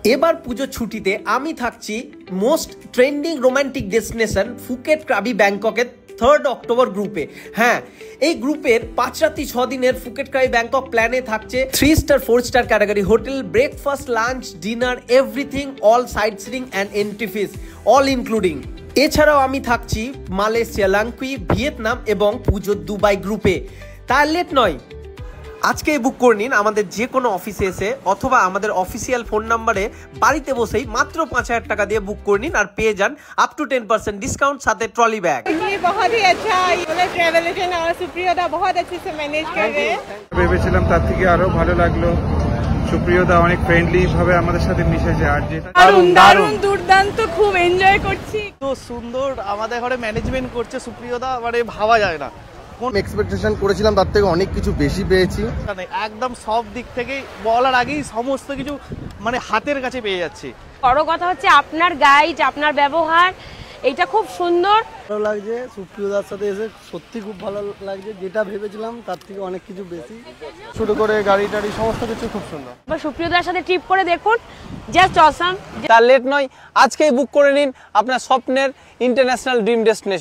এবার পুজো ছুটিতে আমি থাকছি most trending romantic destination Phuket Krabi ব্যাংককের 3rd অক্টোবর গ্রুপে। হ্যাঁ, এই গ্রুপের 5 রাতি 6 দিনের ফুকেট ক্রাবি ব্যাংকক প্ল্যানে থাকছে 3 star 4 star category hotel, breakfast, lunch, dinner, everything, all sightseeing and entry fees all including. এছাড়াও আমি থাকছি মালয়েশিয়া, লাংকুই, ভিয়েতনাম এবং পুজো দুবাই গ্রুপে। তার লেট নয়, আজকেই বুক করে নিন আমাদের যে কোনো অফিসে এসে অথবা আমাদের অফিসিয়াল ফোন নাম্বারে বাড়িতে বসেই মাত্র 5000 টাকা দিয়ে বুক করে নিন আর পেয়ে যান আপ টু 10% ডিসকাউंट साथ ट्रॉली बैग। ये बहुत ही अच्छा ट्रैवल एजेंट और सुप्रियोदा बहुत अच्छे से मैनेज कर रहे हैं। ভেবেছিলাম তার থেকে আরো ভালো লাগলো। সুপ্রিয়দা অনেক ফ্রেন্ডলি ভাবে আমাদের সাথে মিশেছে আর যেটা দারুণ দুর্দান্ত, খুব এনজয় করছি। তো সুন্দর আমাদের ঘরে ম্যানেজমেন্ট করছে সুপ্রিয়দা, মানে ভাবা যায় না। কোন এক্সপেকটেশন করেছিলাম তার থেকে অনেক কিছু বেশি পেয়েছি। একদম সব দিক থেকে বলার আগেই সমস্ত কিছু মানে হাতের কাছে পেয়ে যাচ্ছি। বড় কথা হচ্ছে আপনার গাইড, আপনার ব্যবহার, এটা খুব সুন্দর। ভালো লাগছে, সুপ্রিয়দার সাথে এসে সত্যি খুব ভালো লাগছে। যেটা ভেবেছিলাম তার থেকে অনেক কিছু বেশি। শুরু করে গাড়ি টাড়ি সমস্ত কিছু খুব সুন্দর। বা সুপ্রিয়দার সাথে ট্রিপ করে দেখুন, জাস্ট অসাম। তার লেট নয়, আজকেই বুক করে নিন আপনার স্বপ্নের ইন্টারন্যাশনাল ড্রিম ডেস্টিনেশন।